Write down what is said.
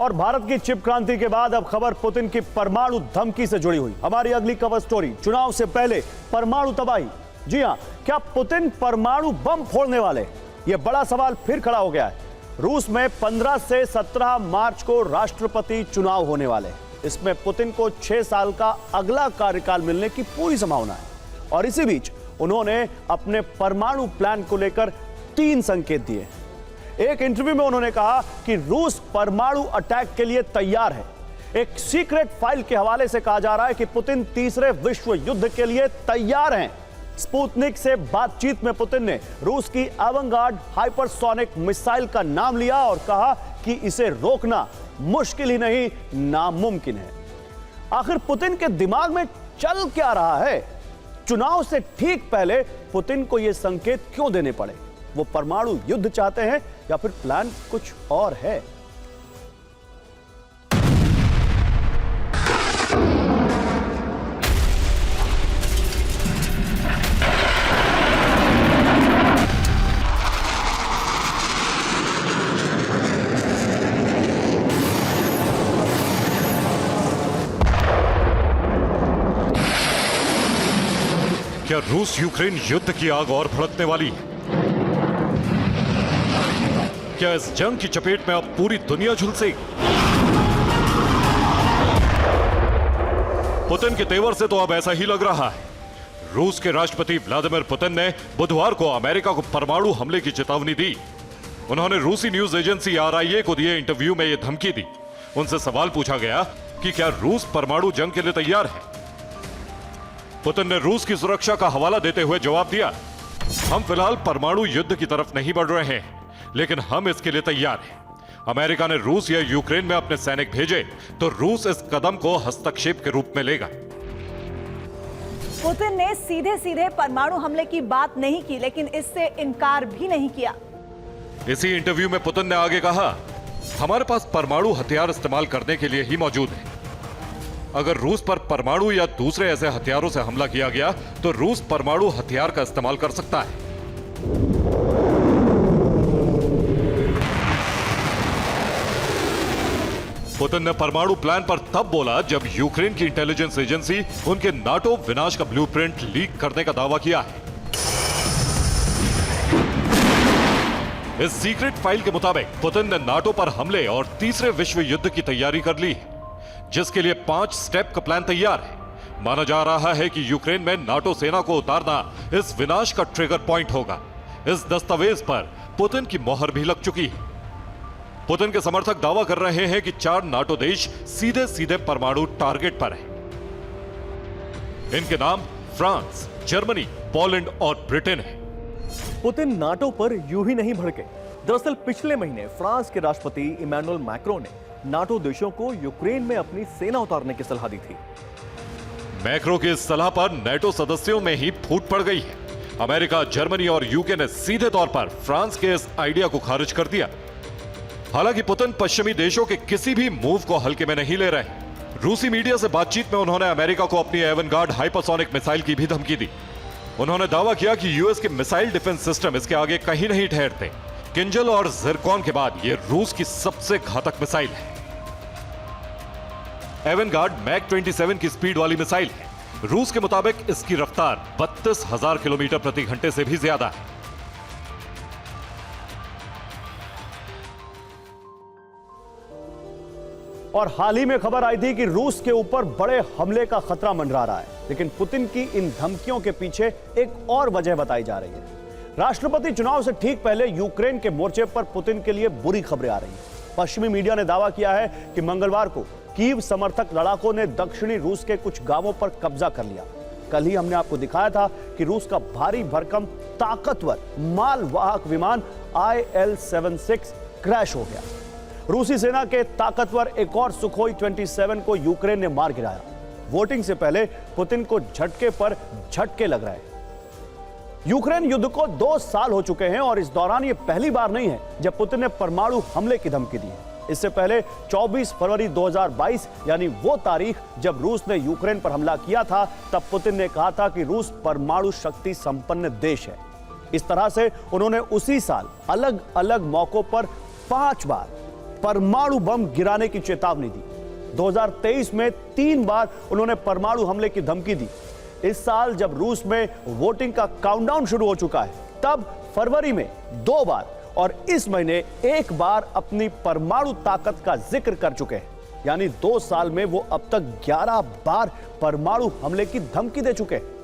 और भारत की चिप क्रांति के बाद अब खबर पुतिन की परमाणु धमकी से जुड़ी हुई। हमारी अगली कवर स्टोरी, चुनाव से पहले परमाणु तबाही। जी हां, क्या पुतिन परमाणु बम फोड़ने वाले? यह बड़ा सवाल फिर खड़ा हो गया है। रूस में 15 से 17 मार्च को राष्ट्रपति चुनाव होने वाले हैं। इसमें पुतिन को 6 साल का अगला कार्यकाल मिलने की पूरी संभावना है। और इसी बीच उन्होंने अपने परमाणु प्लान को लेकर 3 संकेत दिए। एक इंटरव्यू में उन्होंने कहा कि रूस परमाणु अटैक के लिए तैयार है। एक सीक्रेट फाइल के हवाले से कहा जा रहा है कि पुतिन तीसरे विश्व युद्ध के लिए तैयार हैं। स्पुतनिक से बातचीत में पुतिन ने रूस की एवनगार्ड हाइपरसोनिक मिसाइल का नाम लिया और कहा कि इसे रोकना मुश्किल ही नहीं, नामुमकिन है। आखिर पुतिन के दिमाग में चल क्या रहा है? चुनाव से ठीक पहले पुतिन को यह संकेत क्यों देने पड़े? वो परमाणु युद्ध चाहते हैं या फिर प्लान कुछ और है? क्या रूस यूक्रेन युद्ध की आग और भड़कने वाली है? क्या इस जंग की चपेट में अब पूरी दुनिया झुलसेगी? पुतिन के तेवर से तो अब ऐसा ही लग रहा है। रूस के राष्ट्रपति व्लादिमीर पुतिन ने बुधवार को अमेरिका को परमाणु हमले की चेतावनी दी। उन्होंने रूसी न्यूज एजेंसी RIA को दिए इंटरव्यू में यह धमकी दी। उनसे सवाल पूछा गया कि क्या रूस परमाणु जंग के लिए तैयार है। पुतिन ने रूस की सुरक्षा का हवाला देते हुए जवाब दिया, हम फिलहाल परमाणु युद्ध की तरफ नहीं बढ़ रहे हैं, लेकिन हम इसके लिए तैयार हैं। अमेरिका ने रूस या यूक्रेन में अपने सैनिक भेजे तो रूस इस कदम को हस्तक्षेप के रूप में लेगा। पुतिन ने सीधे सीधे परमाणु हमले की बात नहीं की, लेकिन इससे इनकार भी नहीं किया। इसी इंटरव्यू में पुतिन ने आगे कहा, हमारे पास परमाणु हथियार इस्तेमाल करने के लिए ही मौजूद है। अगर रूस पर परमाणु या दूसरे ऐसे हथियारों से हमला किया गया तो रूस परमाणु हथियार का इस्तेमाल कर सकता है। पुतिन ने परमाणु प्लान पर तब बोला जब यूक्रेन की इंटेलिजेंस एजेंसी उनके नाटो विनाश का ब्लूप्रिंट लीक करने का दावा किया है। इस सीक्रेट फाइल के मुताबिक पुतिन ने नाटो पर हमले और तीसरे विश्व युद्ध की तैयारी कर ली है, जिसके लिए 5 स्टेप का प्लान तैयार है। माना जा रहा है कि यूक्रेन में नाटो सेना को उतारना इस विनाश का ट्रिगर पॉइंट होगा। इस दस्तावेज पर पुतिन की मोहर भी लग चुकी है। पुतिन के समर्थक दावा कर रहे हैं कि 4 नाटो देश सीधे सीधे परमाणु टारगेट पर हैं। इनके नाम फ्रांस, जर्मनी, पोलैंड और ब्रिटेन है। पुतिन नाटो पर यूं ही नहीं भड़के। दरअसल पिछले महीने फ्रांस के राष्ट्रपति इमैनुअल मैक्रों ने नाटो देशों को यूक्रेन में अपनी सेना उतारने की सलाह दी थी। मैक्रो की इस सलाह पर नाटो सदस्यों में ही फूट पड़ गई है। अमेरिका, जर्मनी और यूके ने सीधे तौर पर फ्रांस के इस आइडिया को खारिज कर दिया। हालांकि पुतिन पश्चिमी देशों के किसी भी मूव को हल्के में नहीं ले रहे। रूसी मीडिया से बातचीत में उन्होंने अमेरिका को अपनी एवनगार्ड हाइपरसोनिक मिसाइल की भी धमकी दी। उन्होंने दावा किया कि यूएस के मिसाइल डिफेंस सिस्टम इसके आगे कहीं नहीं ठहरते। किंजल और जिरकॉन के बाद यह रूस की सबसे घातक मिसाइल है। एवनगार्ड मैक 27 की स्पीड वाली मिसाइल है। रूस के मुताबिक इसकी रफ्तार 32,000 किलोमीटर प्रति घंटे से भी ज्यादा है। और हाल ही में खबर आई थी कि रूस के ऊपर बड़े हमले का खतरा मंडरा रहा है, लेकिन पुतिन की इन धमकियों के पीछे एक और वजह बताई जा रही है। राष्ट्रपति चुनाव से ठीक पहले यूक्रेन के मोर्चे पर पुतिन के लिए बुरी खबरें आ रही हैं। पश्चिमी मीडिया ने दावा किया है कि मंगलवार को कीव समर्थक लड़ाकों ने दक्षिणी रूस के कुछ गांवों पर कब्जा कर लिया। कल ही हमने आपको दिखाया था कि रूस का भारी भरकम ताकतवर मालवाहक विमान IL-76 क्रैश हो गया। रूसी सेना के ताकतवर एक और सुखोई 27 को यूक्रेन ने मार गिराया। वोटिंग से पहले पुतिन को झटके पर झटके लग रहे हैं। यूक्रेन युद्ध को 2 साल हो चुके हैं और इस दौरान यह पहली बार नहीं है जब पुतिन ने परमाणु हमले की धमकी दी है। इससे पहले 24 फरवरी 2022 यानी वो तारीख जब रूस ने यूक्रेन पर हमला किया था, तब पुतिन ने कहा था कि रूस परमाणु शक्ति संपन्न देश है। इस तरह से उन्होंने उसी साल अलग अलग मौकों पर 5 बार परमाणु बम गिराने की चेतावनी दी। 2023 में 3 बार उन्होंने परमाणु हमले की धमकी दी। इस साल जब रूस में वोटिंग का काउंटडाउन शुरू हो चुका है, तब फरवरी में 2 बार और इस महीने 1 बार अपनी परमाणु ताकत का जिक्र कर चुके हैं। यानी 2 साल में वो अब तक 11 बार परमाणु हमले की धमकी दे चुके हैं।